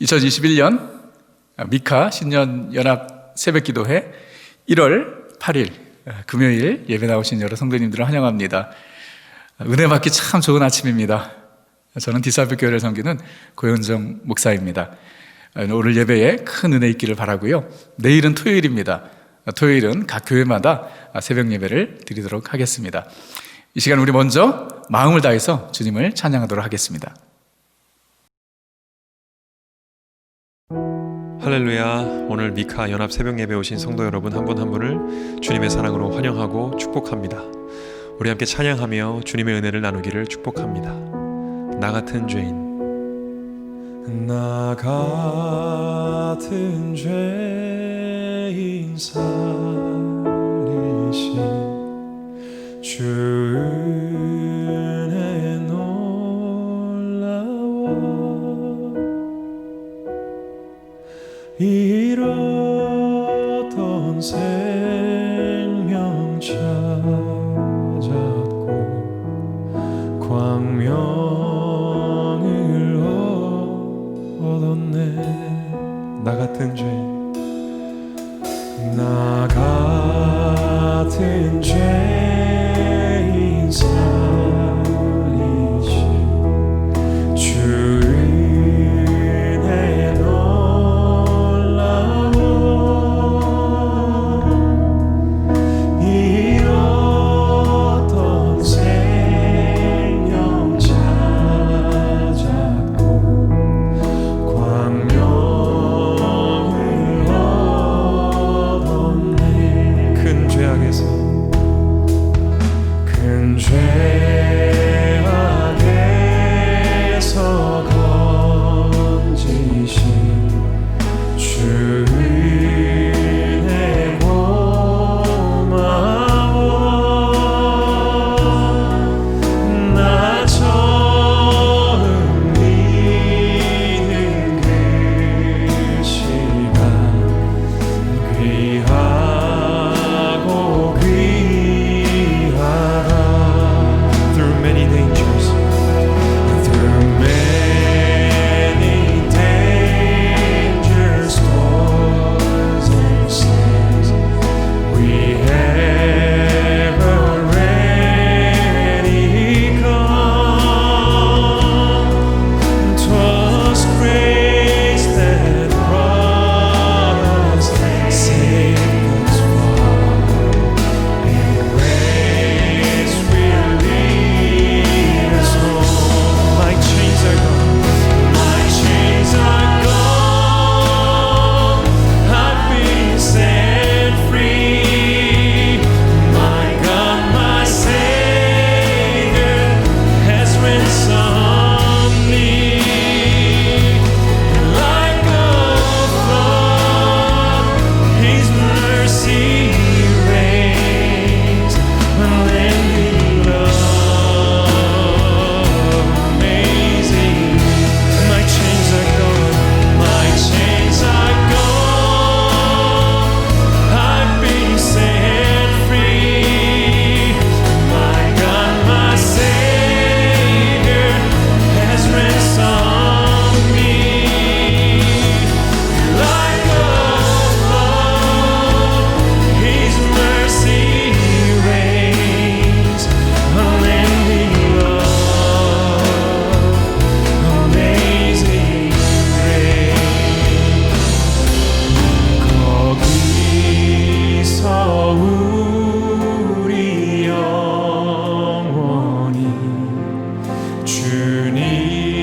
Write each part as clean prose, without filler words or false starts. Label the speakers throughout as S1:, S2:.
S1: (2021년) 미카 신년 연합 새벽기도회 1월 8일 금요일 예배 나오신 여러 성도님들을 환영합니다. 은혜 받기 참 좋은 아침입니다. 저는 디사블 교회를 섬기는 고현정 목사입니다. 오늘 예배에 큰 은혜 있기를 바라고요. 내일은 토요일입니다. 토요일은 각 교회마다 새벽 예배를 드리도록 하겠습니다. 이 시간 우리 먼저 마음을 다해서 주님을 찬양하도록 하겠습니다.
S2: 할렐루야. 오늘 미카 연합 새벽 예배 오신 성도 여러분 한 분 한 분을 주님의 사랑으로 환영하고 축복합니다. 우리 함께 찬양하며 주님의 은혜를 나누기를 축복합니다. 나 같은 죄인, 나 같은 죄인 살리신 주 은혜 놀라워 잃었던 생명 찾았고 광명을 얻었네. 나 같은 죄인, 나 같은 죄인 살리신 주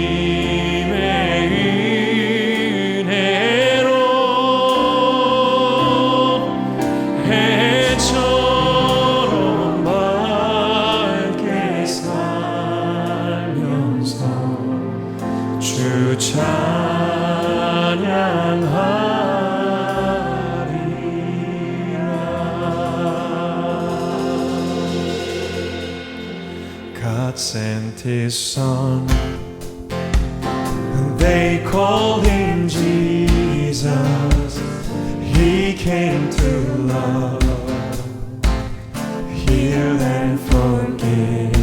S2: 주님의 주 찬양하리라. God sent His Son, and they called Him Jesus. He came to love, heal and forgive.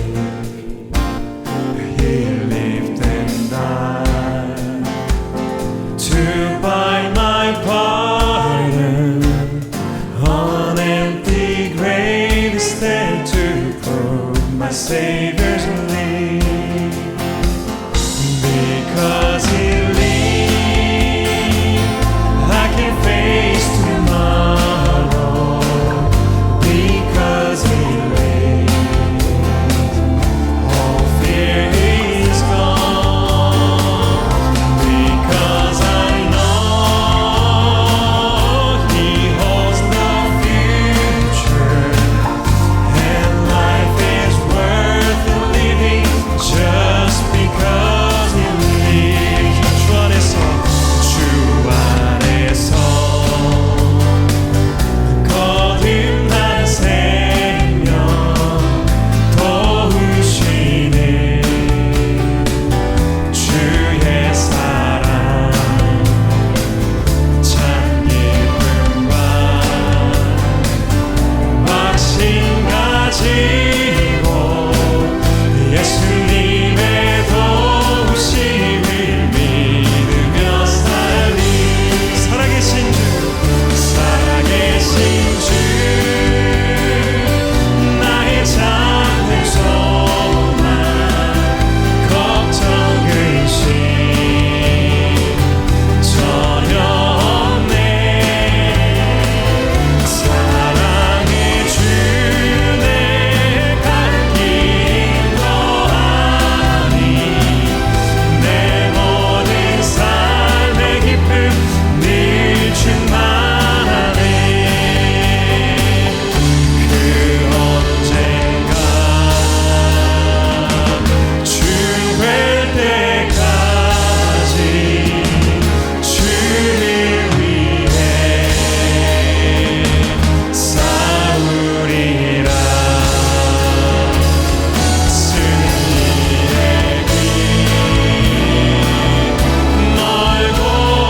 S2: He lived and died to buy my pardon. On empty grave instead to prove my Savior's name. Because He lived, I can face tomorrow. Because He lived, all fear is gone. Because I know He holds the future, and life is worth living just because He lives. 주 안에서 거듭난 생명 도우시네. 주의 사랑 참 기쁨과 확신 가지고 예수님의 도우심을 믿으며 살리. 살아계신 주, 살아계신 주, 나의 잠든 소망, 걱정 근심 전혀 없네. 사랑의 주 내가 인도하니 내 모든 삶의 기쁨 늘 충만하네. 그 언젠가 주 뵐 때까지 주를 위해 싸우리라. 승리의 길 멀고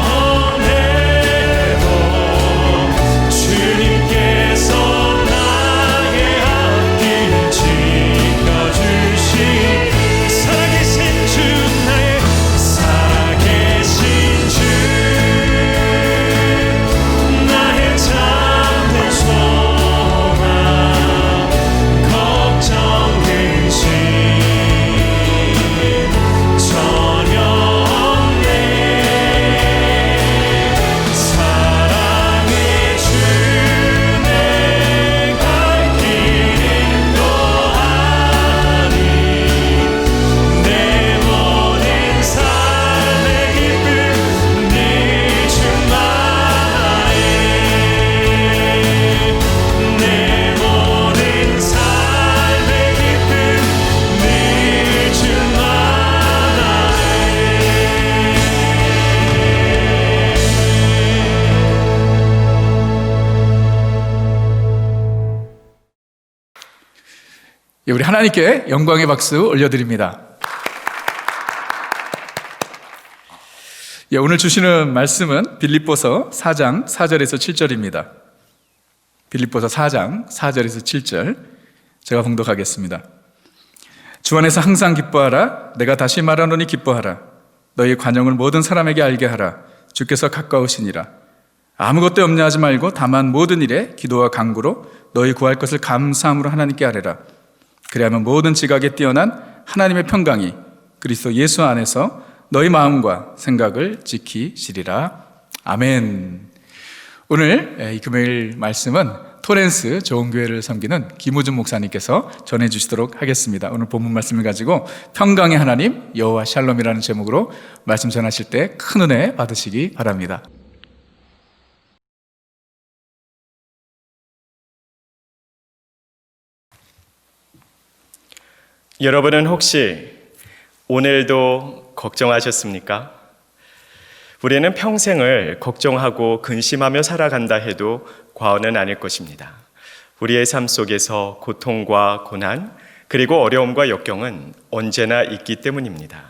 S2: 험해도 주님께서 나의 앞길 지켜주시. 살아계신 주, 나의 살아계신 주, 나의 잠든 소망, 걱정 근심 전혀 없네. 사랑의 주 내가 길 인도하니 내 모든 삶의 기쁨 늘 충만하네. 내 모든 삶의 기쁨 늘 충만하네.
S1: 예, 우리 하나님께 영광의 박수 올려드립니다. 예, 오늘 주시는 말씀은 빌립보서 4장 4절에서 7절입니다. 빌립보서 4장 4절에서 7절 제가 봉독하겠습니다. 주 안에서 항상 기뻐하라. 내가 다시 말하노니 기뻐하라. 너희 관용을 모든 사람에게 알게 하라. 주께서 가까우시니라. 아무것도 염려하지 말고 다만 모든 일에 기도와 간구로 너희 구할 것을 감사함으로 하나님께 아뢰라. 그리하면 모든 지각에 뛰어난 하나님의 평강이 그리스도 예수 안에서 너희 마음과 생각을 지키시리라. 아멘. 오늘 이 금요일 말씀은 토렌스 좋은교회를 섬기는 김우준 목사님께서 전해주시도록 하겠습니다. 오늘 본문 말씀을 가지고 평강의 하나님 여호와 샬롬이라는 제목으로 말씀 전하실 때 큰 은혜 받으시기 바랍니다.
S3: 여러분은 혹시 오늘도 걱정하셨습니까? 우리는 평생을 걱정하고 근심하며 살아간다 해도 과언은 아닐 것입니다. 우리의 삶 속에서 고통과 고난, 그리고 어려움과 역경은 언제나 있기 때문입니다.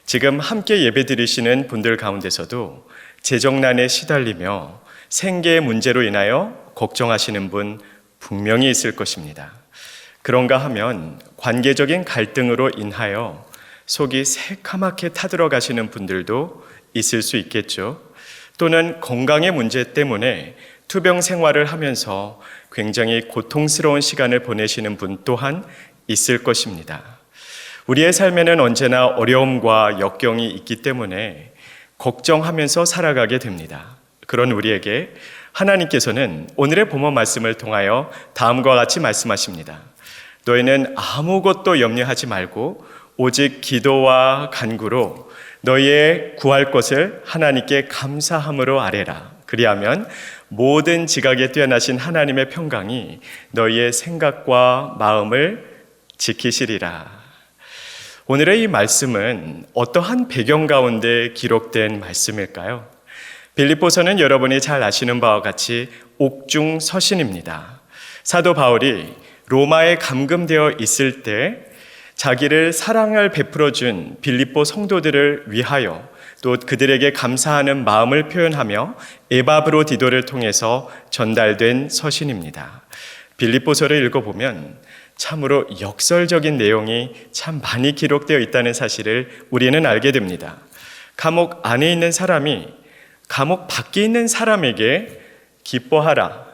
S3: 지금 함께 예배드리시는 분들 가운데서도 재정난에 시달리며 생계의 문제로 인하여 걱정하시는 분 분명히 있을 것입니다. 그런가 하면 관계적인 갈등으로 인하여 속이 새카맣게 타들어가시는 분들도 있을 수 있겠죠. 또는 건강의 문제 때문에 투병 생활을 하면서 굉장히 고통스러운 시간을 보내시는 분 또한 있을 것입니다. 우리의 삶에는 언제나 어려움과 역경이 있기 때문에 걱정하면서 살아가게 됩니다. 그런 우리에게 하나님께서는 오늘의 본문 말씀을 통하여 다음과 같이 말씀하십니다. 너희는 아무것도 염려하지 말고 오직 기도와 간구로 너희의 구할 것을 하나님께 감사함으로 아뢰라. 그리하면 모든 지각에 뛰어나신 하나님의 평강이 너희의 생각과 마음을 지키시리라. 오늘의 이 말씀은 어떠한 배경 가운데 기록된 말씀일까요? 빌립보서는 여러분이 잘 아시는 바와 같이 옥중 서신입니다. 사도 바울이 로마에 감금되어 있을 때 자기를 사랑을 베풀어준 빌립보 성도들을 위하여 또 그들에게 감사하는 마음을 표현하며 에바브로디도를 통해서 전달된 서신입니다. 빌립보서를 읽어보면 참으로 역설적인 내용이 참 많이 기록되어 있다는 사실을 우리는 알게 됩니다. 감옥 안에 있는 사람이 감옥 밖에 있는 사람에게 기뻐하라,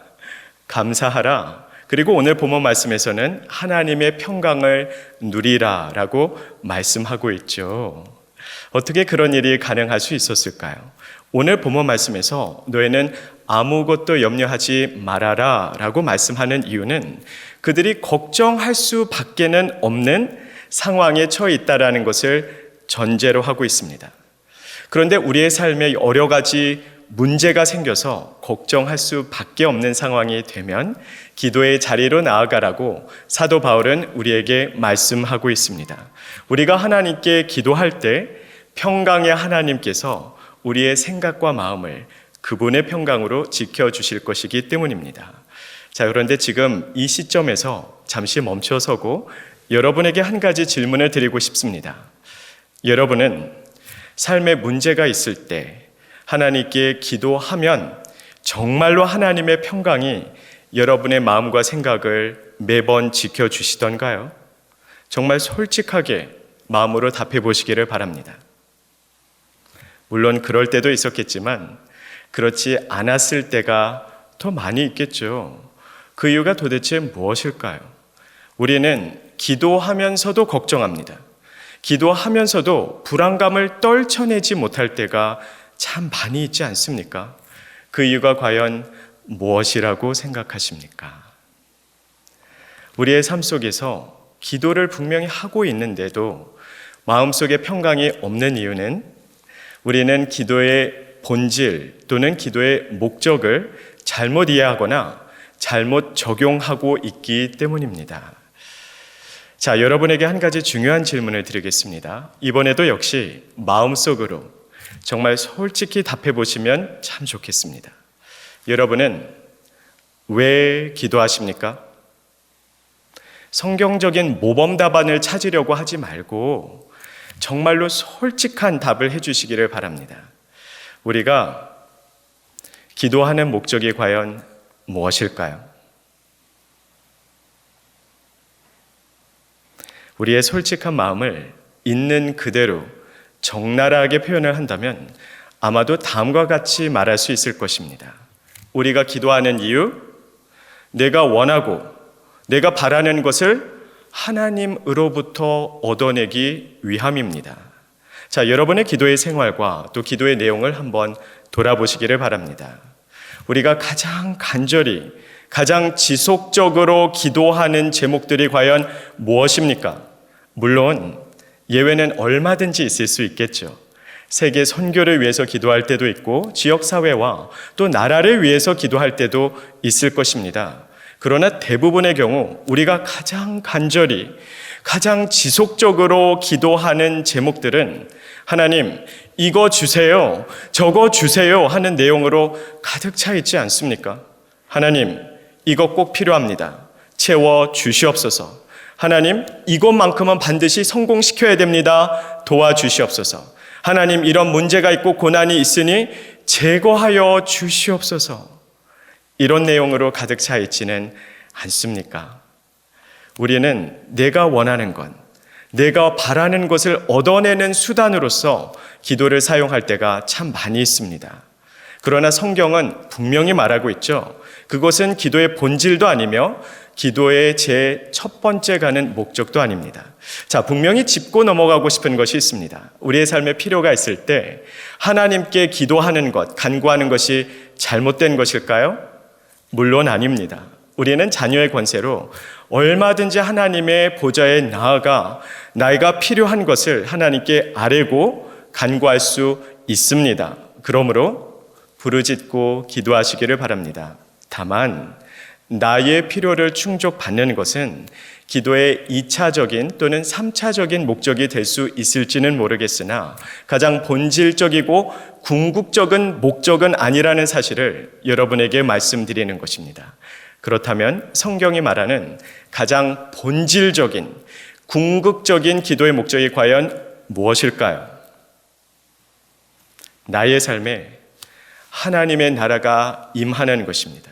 S3: 감사하라, 그리고 오늘 본문 말씀에서는 하나님의 평강을 누리라 라고 말씀하고 있죠. 어떻게 그런 일이 가능할 수 있었을까요? 오늘 본문 말씀에서 너희는 아무것도 염려하지 말아라 라고 말씀하는 이유는 그들이 걱정할 수밖에는 없는 상황에 처해 있다는 것을 전제로 하고 있습니다. 그런데 우리의 삶에 여러 가지 문제가 생겨서 걱정할 수밖에 없는 상황이 되면 기도의 자리로 나아가라고 사도 바울은 우리에게 말씀하고 있습니다. 우리가 하나님께 기도할 때 평강의 하나님께서 우리의 생각과 마음을 그분의 평강으로 지켜주실 것이기 때문입니다. 자, 그런데 지금 이 시점에서 잠시 멈춰서고 여러분에게 한 가지 질문을 드리고 싶습니다. 여러분은 삶에 문제가 있을 때 하나님께 기도하면 정말로 하나님의 평강이 여러분의 마음과 생각을 매번 지켜주시던가요? 정말 솔직하게 마음으로 답해 보시기를 바랍니다. 물론 그럴 때도 있었겠지만 그렇지 않았을 때가 더 많이 있겠죠. 그 이유가 도대체 무엇일까요? 우리는 기도하면서도 걱정합니다. 기도하면서도 불안감을 떨쳐내지 못할 때가 참 많이 있지 않습니까? 그 이유가 과연 무엇이라고 생각하십니까? 우리의 삶 속에서 기도를 분명히 하고 있는데도 마음속에 평강이 없는 이유는 우리는 기도의 본질 또는 기도의 목적을 잘못 이해하거나 잘못 적용하고 있기 때문입니다. 자, 여러분에게 한 가지 중요한 질문을 드리겠습니다. 이번에도 역시 마음속으로 정말 솔직히 답해 보시면 참 좋겠습니다. 여러분은 왜 기도하십니까? 성경적인 모범 답안을 찾으려고 하지 말고 정말로 솔직한 답을 해주시기를 바랍니다. 우리가 기도하는 목적이 과연 무엇일까요? 우리의 솔직한 마음을 있는 그대로 적나라하게 표현을 한다면 아마도 다음과 같이 말할 수 있을 것입니다. 우리가 기도하는 이유, 내가 원하고 내가 바라는 것을 하나님으로부터 얻어내기 위함입니다. 자, 여러분의 기도의 생활과 또 기도의 내용을 한번 돌아보시기를 바랍니다. 우리가 가장 간절히, 가장 지속적으로 기도하는 제목들이 과연 무엇입니까? 물론 예외는 얼마든지 있을 수 있겠죠. 세계 선교를 위해서 기도할 때도 있고 지역사회와 또 나라를 위해서 기도할 때도 있을 것입니다. 그러나 대부분의 경우 우리가 가장 간절히 가장 지속적으로 기도하는 제목들은 하나님, 이거 주세요, 저거 주세요 하는 내용으로 가득 차 있지 않습니까? 하나님, 이거 꼭 필요합니다. 채워 주시옵소서. 하나님, 이것만큼은 반드시 성공시켜야 됩니다. 도와주시옵소서. 하나님, 이런 문제가 있고 고난이 있으니 제거하여 주시옵소서. 이런 내용으로 가득 차 있지는 않습니까? 우리는 내가 원하는 것, 내가 바라는 것을 얻어내는 수단으로서 기도를 사용할 때가 참 많이 있습니다. 그러나 성경은 분명히 말하고 있죠. 그것은 기도의 본질도 아니며 기도의 제 첫 번째 가는 목적도 아닙니다. 자, 분명히 짚고 넘어가고 싶은 것이 있습니다. 우리의 삶에 필요가 있을 때 하나님께 기도하는 것, 간구하는 것이 잘못된 것일까요? 물론 아닙니다. 우리는 자녀의 권세로 얼마든지 하나님의 보좌에 나아가 나이가 필요한 것을 하나님께 아뢰고 간구할 수 있습니다. 그러므로 부르짖고 기도하시기를 바랍니다. 다만 나의 필요를 충족받는 것은 기도의 2차적인 또는 3차적인 목적이 될 수 있을지는 모르겠으나 가장 본질적이고 궁극적인 목적은 아니라는 사실을 여러분에게 말씀드리는 것입니다. 그렇다면 성경이 말하는 가장 본질적인 궁극적인 기도의 목적이 과연 무엇일까요? 나의 삶에 하나님의 나라가 임하는 것입니다.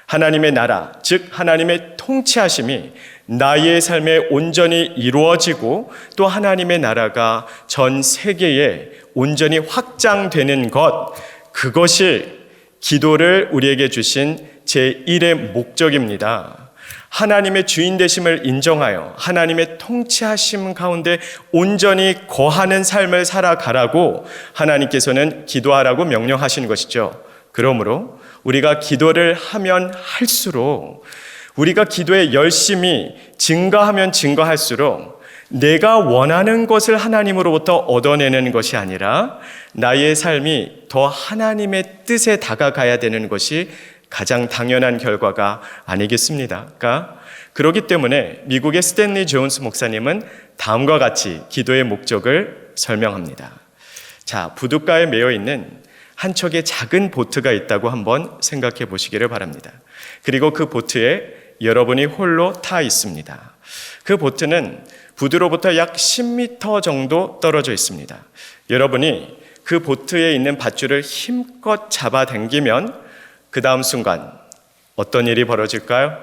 S3: 하나님의 나라, 즉 하나님의 통치하심이 나의 삶에 온전히 이루어지고 또 하나님의 나라가 전 세계에 온전히 확장되는 것, 그것이 기도를 우리에게 주신 제1의 목적입니다. 하나님의 주인 되심을 인정하여 하나님의 통치하심 가운데 온전히 거하는 삶을 살아가라고 하나님께서는 기도하라고 명령하신 것이죠. 그러므로 우리가 기도를 하면 할수록, 우리가 기도에 열심히 증가하면 증가할수록 내가 원하는 것을 하나님으로부터 얻어내는 것이 아니라 나의 삶이 더 하나님의 뜻에 다가가야 되는 것이 가장 당연한 결과가 아니겠습니까? 그렇기 때문에 미국의 스탠리 존스 목사님은 다음과 같이 기도의 목적을 설명합니다. 자, 부둣가에 매여 있는 한 척의 작은 보트가 있다고 한번 생각해 보시기를 바랍니다. 그리고 그 보트에 여러분이 홀로 타 있습니다. 그 보트는 부두로부터 약 10m 정도 떨어져 있습니다. 여러분이 그 보트에 있는 밧줄을 힘껏 잡아당기면 그 다음 순간 어떤 일이 벌어질까요?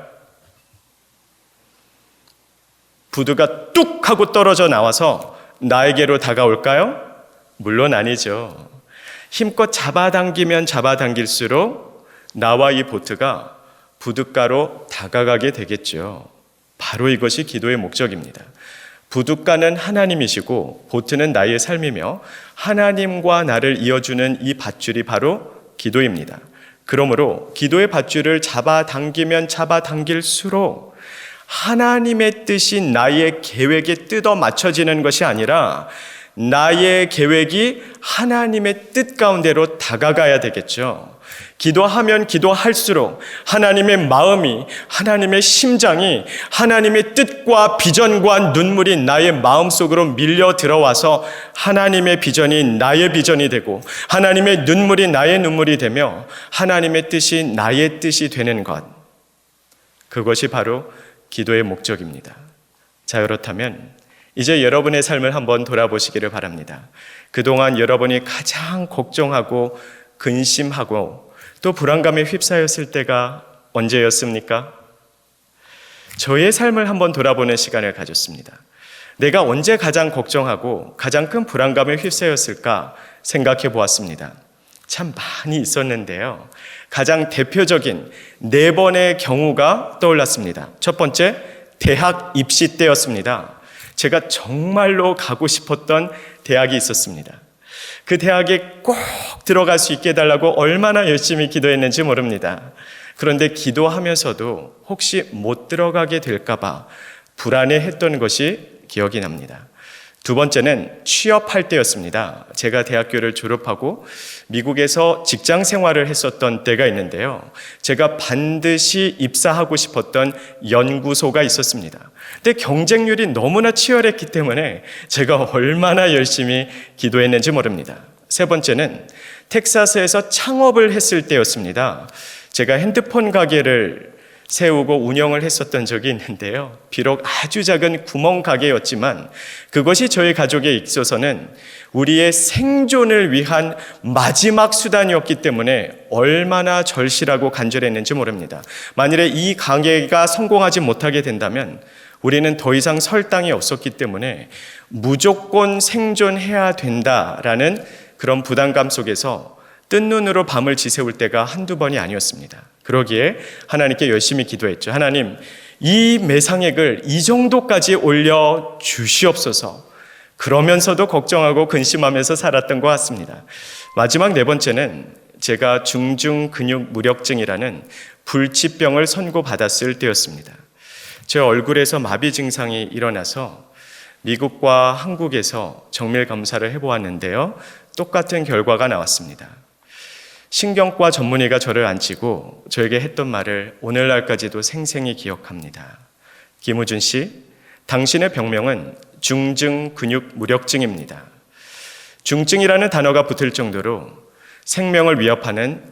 S3: 부두가 뚝 하고 떨어져 나와서 나에게로 다가올까요? 물론 아니죠. 힘껏 잡아당기면 잡아당길수록 나와 이 보트가 부둣가로 다가가게 되겠죠. 바로 이것이 기도의 목적입니다. 부둣가는 하나님이시고 보트는 나의 삶이며 하나님과 나를 이어주는 이 밧줄이 바로 기도입니다. 그러므로 기도의 밧줄을 잡아당기면 잡아당길수록 하나님의 뜻이 나의 계획에 뜯어 맞춰지는 것이 아니라 나의 계획이 하나님의 뜻 가운데로 다가가야 되겠죠. 기도하면 기도할수록 하나님의 마음이, 하나님의 심장이, 하나님의 뜻과 비전과 눈물이 나의 마음속으로 밀려 들어와서 하나님의 비전이 나의 비전이 되고 하나님의 눈물이 나의 눈물이 되며 하나님의 뜻이 나의 뜻이 되는 것, 그것이 바로 기도의 목적입니다. 자, 그렇다면 이제 여러분의 삶을 한번 돌아보시기를 바랍니다. 그동안 여러분이 가장 걱정하고 근심하고 또 불안감에 휩싸였을 때가 언제였습니까? 저의 삶을 한번 돌아보는 시간을 가졌습니다. 내가 언제 가장 걱정하고 가장 큰 불안감에 휩싸였을까 생각해 보았습니다. 참 많이 있었는데요. 가장 대표적인 4번의 경우가 떠올랐습니다. 첫 번째, 대학 입시 때였습니다. 제가 정말로 가고 싶었던 대학이 있었습니다. 그 대학에 꼭 들어갈 수 있게 해달라고 얼마나 열심히 기도했는지 모릅니다. 그런데 기도하면서도 혹시 못 들어가게 될까 봐 불안해했던 것이 기억이 납니다. 두 번째는 취업할 때였습니다. 제가 대학교를 졸업하고 미국에서 직장 생활을 했었던 때가 있는데요. 제가 반드시 입사하고 싶었던 연구소가 있었습니다. 근데 경쟁률이 너무나 치열했기 때문에 제가 얼마나 열심히 기도했는지 모릅니다. 세 번째는 텍사스에서 창업을 했을 때였습니다. 제가 핸드폰 가게를 세우고 운영을 했었던 적이 있는데요. 비록 아주 작은 구멍 가게였지만 그것이 저희 가족에 있어서는 우리의 생존을 위한 마지막 수단이었기 때문에 얼마나 절실하고 간절했는지 모릅니다. 만일에 이 가게가 성공하지 못하게 된다면 우리는 더 이상 설 땅이 없었기 때문에 무조건 생존해야 된다라는 그런 부담감 속에서 뜬 눈으로 밤을 지새울 때가 한두 번이 아니었습니다. 그러기에 하나님께 열심히 기도했죠. 하나님, 이 매상액을 이 정도까지 올려 주시옵소서. 그러면서도 걱정하고 근심하면서 살았던 것 같습니다. 마지막 네 번째는 제가 중증 근육 무력증이라는 불치병을 선고받았을 때였습니다. 제 얼굴에서 마비 증상이 일어나서 미국과 한국에서 정밀 검사를 해보았는데요. 똑같은 결과가 나왔습니다. 신경과 전문의가 저를 앉히고 저에게 했던 말을 오늘날까지도 생생히 기억합니다. 김우준 씨, 당신의 병명은 중증 근육 무력증입니다. 중증이라는 단어가 붙을 정도로 생명을 위협하는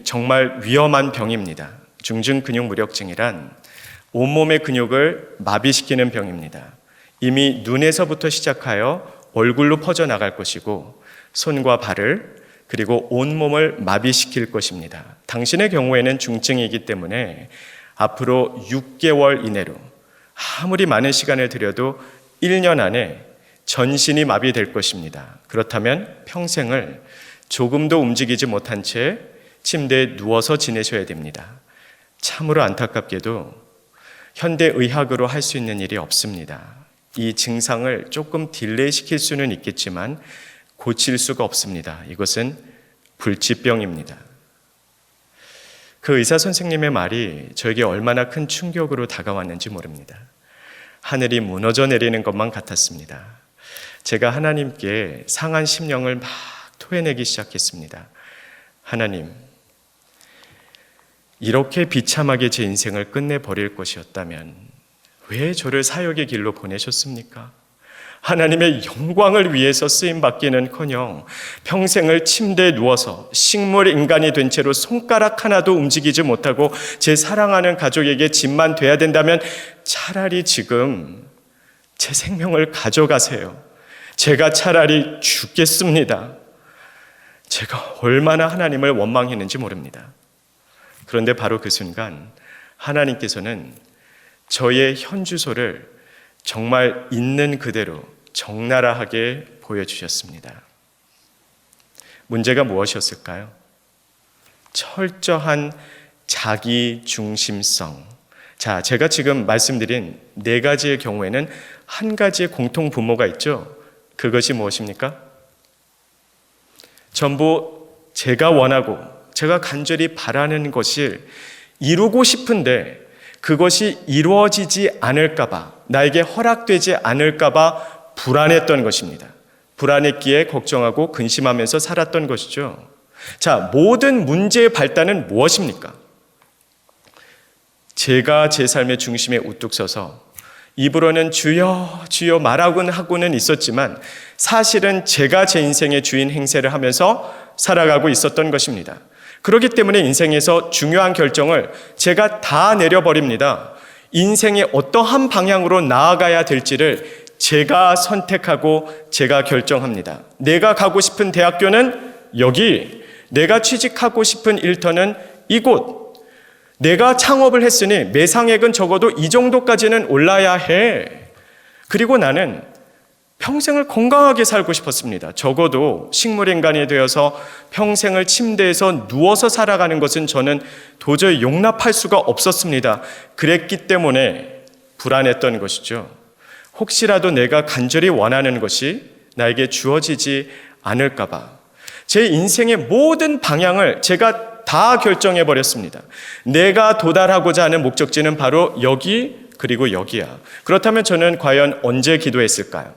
S3: 정말 위험한 병입니다. 중증 근육 무력증이란 온몸의 근육을 마비시키는 병입니다. 이미 눈에서부터 시작하여 얼굴로 퍼져나갈 것이고 손과 발을 그리고 온몸을 마비시킬 것입니다. 당신의 경우에는 중증이기 때문에 앞으로 6개월 이내로 아무리 많은 시간을 들여도 1년 안에 전신이 마비될 것입니다. 그렇다면 평생을 조금도 움직이지 못한 채 침대에 누워서 지내셔야 됩니다. 참으로 안타깝게도 현대의학으로 할 수 있는 일이 없습니다. 이 증상을 조금 딜레이 시킬 수는 있겠지만 고칠 수가 없습니다. 이것은 불치병입니다. 그 의사 선생님의 말이 저에게 얼마나 큰 충격으로 다가왔는지 모릅니다. 하늘이 무너져 내리는 것만 같았습니다. 제가 하나님께 상한 심령을 막 토해내기 시작했습니다. 하나님, 이렇게 비참하게 제 인생을 끝내버릴 것이었다면 왜 저를 사역의 길로 보내셨습니까? 하나님의 영광을 위해서 쓰임받기는커녕 평생을 침대에 누워서 식물 인간이 된 채로 손가락 하나도 움직이지 못하고 제 사랑하는 가족에게 짐만 돼야 된다면 차라리 지금 제 생명을 가져가세요. 제가 차라리 죽겠습니다. 제가 얼마나 하나님을 원망했는지 모릅니다. 그런데 바로 그 순간 하나님께서는 저의 현 주소를 정말 있는 그대로 적나라하게 보여주셨습니다. 문제가 무엇이었을까요? 철저한 자기 중심성. 자, 제가 지금 말씀드린 네 가지의 경우에는 한 가지의 공통 분모가 있죠. 그것이 무엇입니까? 전부 제가 원하고 제가 간절히 바라는 것을 이루고 싶은데 그것이 이루어지지 않을까봐, 나에게 허락되지 않을까봐 불안했던 것입니다. 불안했기에 걱정하고 근심하면서 살았던 것이죠. 자, 모든 문제의 발단은 무엇입니까? 제가 제 삶의 중심에 우뚝 서서 입으로는 주여 주여 말하고는 있었지만 사실은 제가 제 인생의 주인 행세를 하면서 살아가고 있었던 것입니다. 그렇기 때문에 인생에서 중요한 결정을 제가 다 내려버립니다. 인생의 어떠한 방향으로 나아가야 될지를 제가 선택하고 제가 결정합니다. 내가 가고 싶은 대학교는 여기, 내가 취직하고 싶은 일터는 이곳, 내가 창업을 했으니 매상액은 적어도 이 정도까지는 올라야 해. 그리고 나는 평생을 건강하게 살고 싶었습니다. 적어도 식물인간이 되어서 평생을 침대에서 누워서 살아가는 것은 저는 도저히 용납할 수가 없었습니다. 그랬기 때문에 불안했던 것이죠. 혹시라도 내가 간절히 원하는 것이 나에게 주어지지 않을까 봐 제 인생의 모든 방향을 제가 다 결정해 버렸습니다. 내가 도달하고자 하는 목적지는 바로 여기 그리고 여기야. 그렇다면 저는 과연 언제 기도했을까요?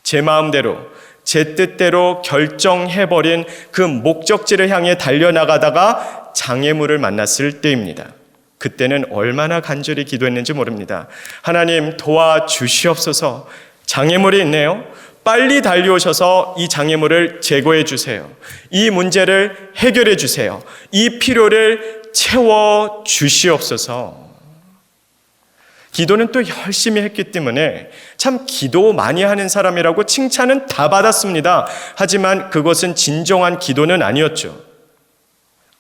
S3: 제 마음대로, 제 뜻대로 결정해버린 그 목적지를 향해 달려나가다가 장애물을 만났을 때입니다. 그때는 얼마나 간절히 기도했는지 모릅니다. 하나님 도와주시옵소서. 장애물이 있네요. 빨리 달려오셔서 이 장애물을 제거해 주세요. 이 문제를 해결해 주세요. 이 필요를 채워 주시옵소서. 기도는 또 열심히 했기 때문에 참 기도 많이 하는 사람이라고 칭찬은 다 받았습니다. 하지만 그것은 진정한 기도는 아니었죠.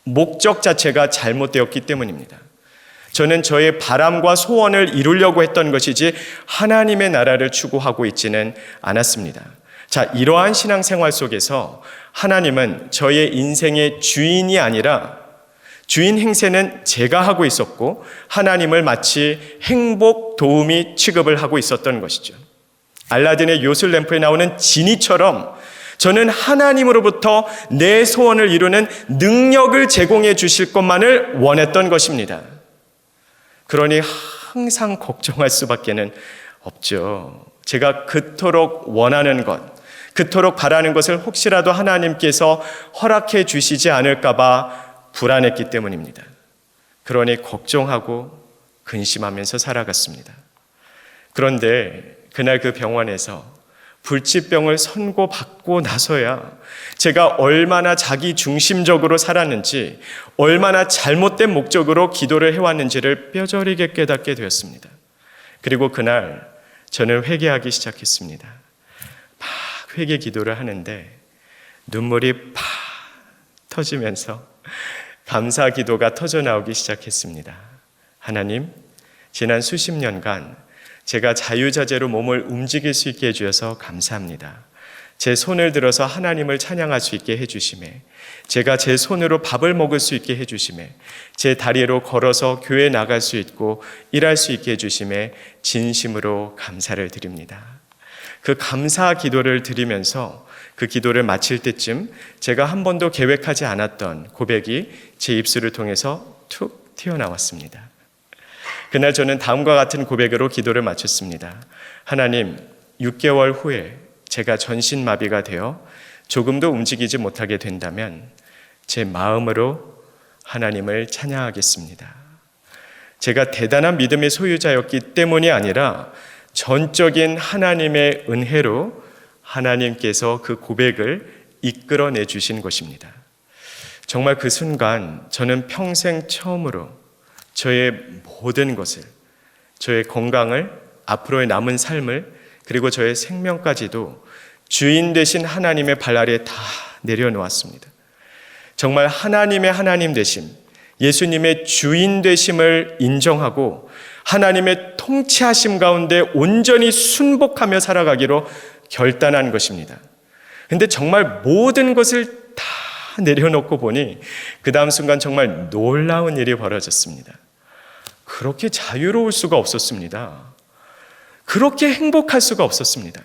S3: 목적 자체가 잘못되었기 때문입니다. 저는 저의 바람과 소원을 이루려고 했던 것이지 하나님의 나라를 추구하고 있지는 않았습니다. 자, 이러한 신앙생활 속에서 하나님은 저의 인생의 주인이 아니라 주인 행세는 제가 하고 있었고 하나님을 마치 행복 도우미 취급을 하고 있었던 것이죠. 알라딘의 요술램프에 나오는 지니처럼 저는 하나님으로부터 내 소원을 이루는 능력을 제공해 주실 것만을 원했던 것입니다. 그러니 항상 걱정할 수밖에는 없죠. 제가 그토록 원하는 것, 그토록 바라는 것을 혹시라도 하나님께서 허락해 주시지 않을까 봐 불안했기 때문입니다. 그러니 걱정하고 근심하면서 살아갔습니다. 그런데 그날 그 병원에서 불치병을 선고받고 나서야 제가 얼마나 자기 중심적으로 살았는지, 얼마나 잘못된 목적으로 기도를 해왔는지를 뼈저리게 깨닫게 되었습니다. 그리고 그날 저는 회개하기 시작했습니다. 막 회개 기도를 하는데 눈물이 팍 터지면서 감사 기도가 터져나오기 시작했습니다. 하나님, 지난 수십 년간 제가 자유자재로 몸을 움직일 수 있게 해주셔서 감사합니다. 제 손을 들어서 하나님을 찬양할 수 있게 해주심에, 제가 제 손으로 밥을 먹을 수 있게 해주심에, 제 다리로 걸어서 교회에 나갈 수 있고 일할 수 있게 해주심에 진심으로 감사를 드립니다. 그 감사 기도를 드리면서 그 기도를 마칠 때쯤 제가 한 번도 계획하지 않았던 고백이 제 입술을 통해서 툭 튀어나왔습니다. 그날 저는 다음과 같은 고백으로 기도를 마쳤습니다. 하나님, 6개월 후에 제가 전신마비가 되어 조금도 움직이지 못하게 된다면 제 마음으로 하나님을 찬양하겠습니다. 제가 대단한 믿음의 소유자였기 때문이 아니라 전적인 하나님의 은혜로 하나님께서 그 고백을 이끌어내 주신 것입니다. 정말 그 순간 저는 평생 처음으로 저의 모든 것을, 저의 건강을, 앞으로의 남은 삶을, 그리고 저의 생명까지도 주인 되신 하나님의 발 아래에 다 내려놓았습니다. 정말 하나님의 하나님 되심, 예수님의 주인 되심을 인정하고 하나님의 통치하심 가운데 온전히 순복하며 살아가기로 결단한 것입니다. 근데 정말 모든 것을 다 내려놓고 보니 그 다음 순간 정말 놀라운 일이 벌어졌습니다. 그렇게 자유로울 수가 없었습니다. 그렇게 행복할 수가 없었습니다.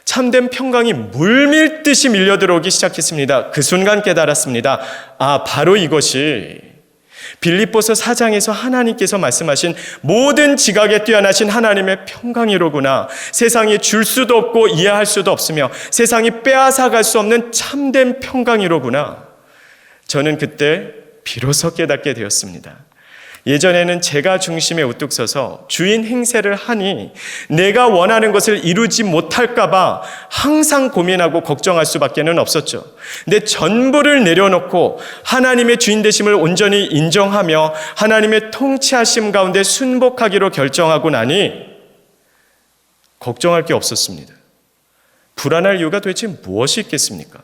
S3: 참된 평강이 물밀듯이 밀려들어오기 시작했습니다. 그 순간 깨달았습니다. 아, 바로 이것이 빌립보서 4장에서 하나님께서 말씀하신 모든 지각에 뛰어나신 하나님의 평강이로구나. 세상이 줄 수도 없고 이해할 수도 없으며 세상이 빼앗아갈 수 없는 참된 평강이로구나. 저는 그때 비로소 깨닫게 되었습니다. 예전에는 제가 중심에 우뚝 서서 주인 행세를 하니 내가 원하는 것을 이루지 못할까 봐 항상 고민하고 걱정할 수밖에는 없었죠. 근데 전부를 내려놓고 하나님의 주인 되심을 온전히 인정하며 하나님의 통치하심 가운데 순복하기로 결정하고 나니 걱정할 게 없었습니다. 불안할 이유가 도대체 무엇이 있겠습니까?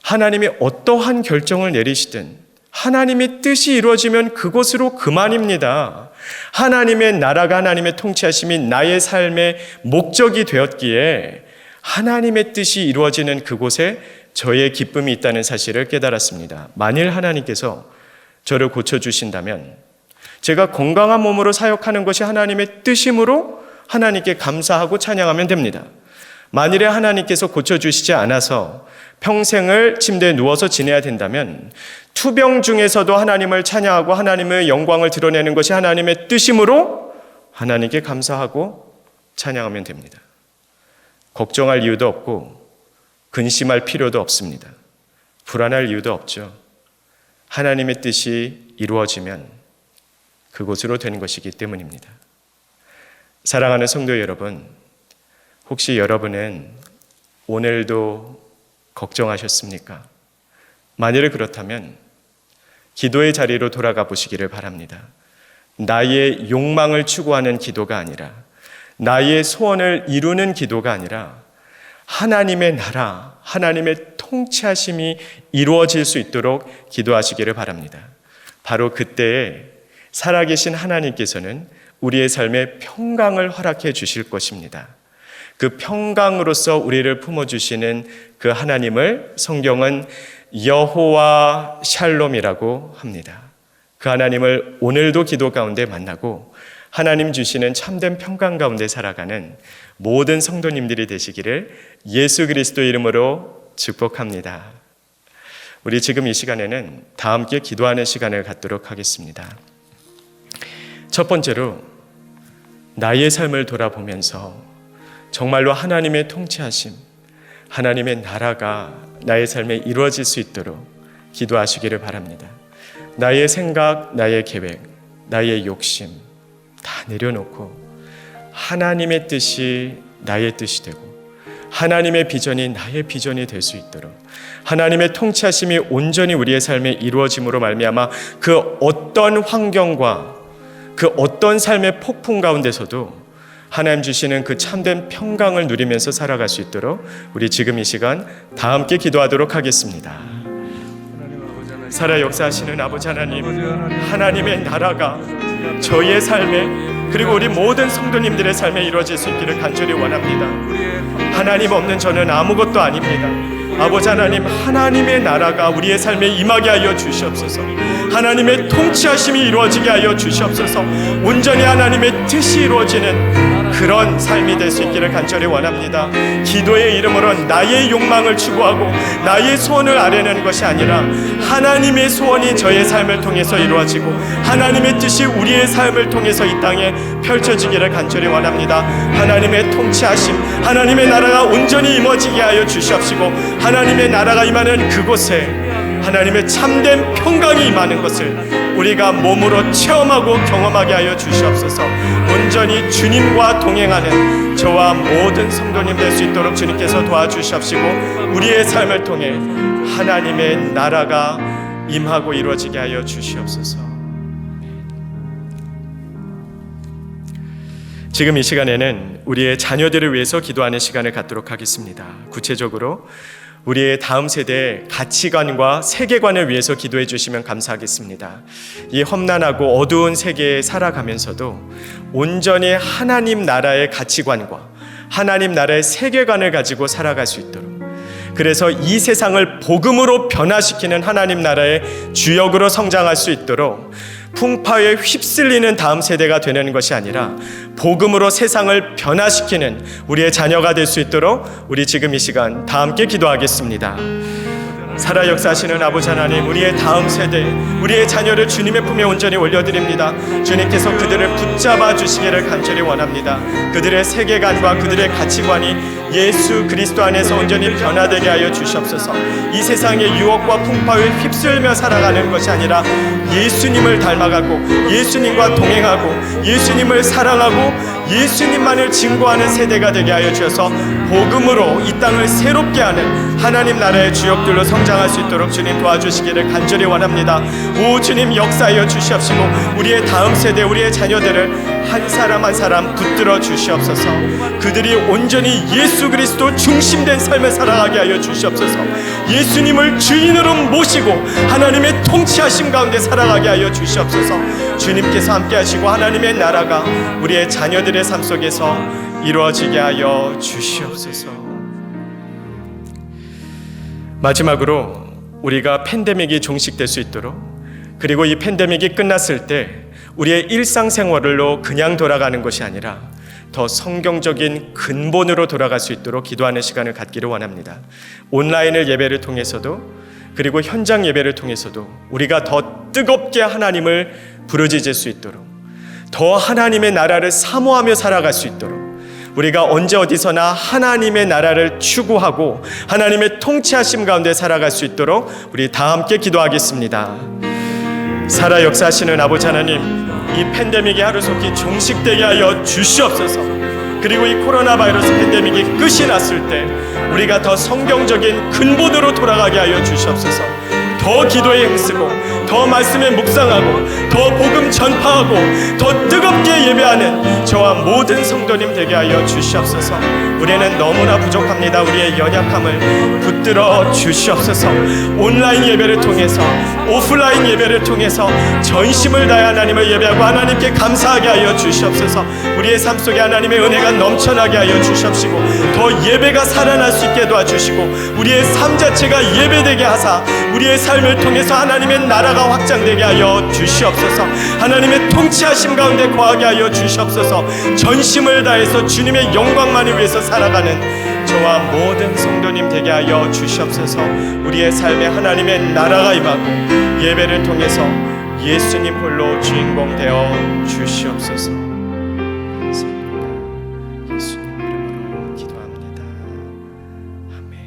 S3: 하나님이 어떠한 결정을 내리시든 하나님의 뜻이 이루어지면 그것으로 그만입니다. 하나님의 나라가, 하나님의 통치하심이 나의 삶의 목적이 되었기에 하나님의 뜻이 이루어지는 그곳에 저의 기쁨이 있다는 사실을 깨달았습니다. 만일 하나님께서 저를 고쳐주신다면 제가 건강한 몸으로 사역하는 것이 하나님의 뜻이므로 하나님께 감사하고 찬양하면 됩니다. 만일에 하나님께서 고쳐주시지 않아서 평생을 침대에 누워서 지내야 된다면 투병 중에서도 하나님을 찬양하고 하나님의 영광을 드러내는 것이 하나님의 뜻이므로 하나님께 감사하고 찬양하면 됩니다. 걱정할 이유도 없고 근심할 필요도 없습니다. 불안할 이유도 없죠. 하나님의 뜻이 이루어지면 그곳으로 되는 것이기 때문입니다. 사랑하는 성도 여러분, 혹시 여러분은 오늘도 걱정하셨습니까? 만일 그렇다면 기도의 자리로 돌아가 보시기를 바랍니다. 나의 욕망을 추구하는 기도가 아니라, 나의 소원을 이루는 기도가 아니라 하나님의 나라, 하나님의 통치하심이 이루어질 수 있도록 기도하시기를 바랍니다. 바로 그때에 살아계신 하나님께서는 우리의 삶에 평강을 허락해 주실 것입니다. 그 평강으로서 우리를 품어주시는 그 하나님을 성경은 여호와 샬롬이라고 합니다. 그 하나님을 오늘도 기도 가운데 만나고 하나님 주시는 참된 평강 가운데 살아가는 모든 성도님들이 되시기를 예수 그리스도 이름으로 축복합니다. 우리 지금 이 시간에는 다 함께 기도하는 시간을 갖도록 하겠습니다. 첫 번째로 나의 삶을 돌아보면서 정말로 하나님의 통치하심, 하나님의 나라가 나의 삶에 이루어질 수 있도록 기도하시기를 바랍니다. 나의 생각, 나의 계획, 나의 욕심 다 내려놓고 하나님의 뜻이 나의 뜻이 되고 하나님의 비전이 나의 비전이 될 수 있도록 하나님의 통치하심이 온전히 우리의 삶에 이루어짐으로 말미암아 그 어떤 환경과 그 어떤 삶의 폭풍 가운데서도 하나님 주시는 그 참된 평강을 누리면서 살아갈 수 있도록 우리 지금 이 시간 다 함께 기도하도록 하겠습니다. 살아 역사하시는 아버지 하나님, 하나님의 나라가 저희의 삶에 그리고 우리 모든 성도님들의 삶에 이루어질 수 있기를 간절히 원합니다. 하나님 없는 저는 아무것도 아닙니다. 아버지 하나님, 하나님의 나라가 우리의 삶에 임하게 하여 주시옵소서. 하나님의 통치하심이 이루어지게 하여 주시옵소서. 온전히 하나님의 뜻이 이루어지는 그런 삶이 될 수 있기를 간절히 원합니다. 기도의 이름으로 나의 욕망을 추구하고 나의 소원을 아뢰는 것이 아니라 하나님의 소원이 저의 삶을 통해서 이루어지고 하나님의 뜻이 우리의 삶을 통해서 이 땅에 펼쳐지기를 간절히 원합니다. 하나님의 통치하심, 하나님의 나라가 온전히 임하게 하여 주시옵시고 하나님의 나라가 임하는 그곳에 하나님의 참된 평강이 임하는 것을 우리가 몸으로 체험하고 경험하게 하여 주시옵소서. 온전히 주님과 동행하는 저와 모든 성도님 될 수 있도록 주님께서 도와주시옵시고 우리의 삶을 통해 하나님의 나라가 임하고 이루어지게 하여 주시옵소서. 지금 이 시간에는 우리의 자녀들을 위해서 기도하는 시간을 갖도록 하겠습니다. 구체적으로 우리의 다음 세대의 가치관과 세계관을 위해서 기도해 주시면 감사하겠습니다. 이 험난하고 어두운 세계에 살아가면서도 온전히 하나님 나라의 가치관과 하나님 나라의 세계관을 가지고 살아갈 수 있도록, 그래서 이 세상을 복음으로 변화시키는 하나님 나라의 주역으로 성장할 수 있도록 풍파에 휩쓸리는 다음 세대가 되는 것이 아니라 복음으로 세상을 변화시키는 우리의 자녀가 될 수 있도록 우리 지금 이 시간 다 함께 기도하겠습니다. 살아 역사하시는 아버지 하나님, 우리의 다음 세대, 우리의 자녀를 주님의 품에 온전히 올려드립니다. 주님께서 그들을 붙잡아 주시기를 간절히 원합니다. 그들의 세계관과 그들의 가치관이 예수 그리스도 안에서 온전히 변화되게 하여 주시옵소서. 이 세상의 유혹과 풍파에 휩쓸며 살아가는 것이 아니라 예수님을 닮아가고 예수님과 동행하고 예수님을 사랑하고 예수님만을 증거하는 세대가 되게 하여 주셔서 복음으로 이 땅을 새롭게 하는 하나님 나라의 주역들로 성장할 수 있도록 주님 도와주시기를 간절히 원합니다. 오 주님, 역사하여 주시옵시고 우리의 다음 세대, 우리의 자녀들을 한 사람 한 사람 붙들어 주시옵소서. 그들이 온전히 예수 그리스도 중심된 삶을 살아가게 하여 주시옵소서. 예수님을 주인으로 모시고 하나님의 통치하심 가운데 살아가게 하여 주시옵소서. 주님께서 함께 하시고 하나님의 나라가 우리의 자녀들의 삶 속에서 이루어지게 하여 주시옵소서. 마지막으로 우리가 팬데믹이 종식될 수 있도록, 그리고 이 팬데믹이 끝났을 때 우리의 일상생활로 그냥 돌아가는 것이 아니라 더 성경적인 근본으로 돌아갈 수 있도록 기도하는 시간을 갖기를 원합니다. 온라인을 예배를 통해서도 그리고 현장 예배를 통해서도 우리가 더 뜨겁게 하나님을 부르짖을 수 있도록, 더 하나님의 나라를 사모하며 살아갈 수 있도록, 우리가 언제 어디서나 하나님의 나라를 추구하고 하나님의 통치하심 가운데 살아갈 수 있도록 우리 다 함께 기도하겠습니다. 살아 역사하시는 아버지 하나님, 이 팬데믹이 하루속히 종식되게 하여 주시옵소서. 그리고 이 코로나 바이러스 팬데믹이 끝이 났을 때 우리가 더 성경적인 근본으로 돌아가게 하여 주시옵소서. 더 기도에 힘쓰고 더 말씀에 묵상하고 더 복음 전파하고 더 뜨겁게 예배하는 저와 모든 성도님 되게 하여 주시옵소서. 우리는 너무나 부족합니다. 우리의 연약함을 붙들어 주시옵소서. 온라인 예배를 통해서 오프라인 예배를 통해서 전심을 다해 하나님을 예배하고 하나님께 감사하게 하여 주시옵소서. 우리의 삶 속에 하나님의 은혜가 넘쳐나게 하여 주시옵시고 더 예배가 살아날 수 있게 도와주시고 우리의 삶 자체가 예배되게 하사 우리의 삶을 통해서 하나님의 나라가 확장되게 하여 주시옵소서. 하나님의 통치하심 가운데 거하게 하여 주시옵소서. 전심을 다해서 주님의 영광만을 위해서 살아가는 저와 모든 성도님 되게 하여 주시옵소서. 우리의 삶에 하나님의 나라가 임하고 예배를 통해서 예수님 홀로 주인공 되어 주시옵소서. 감사합니다. 예수님 이름으로 기도합니다. 아멘.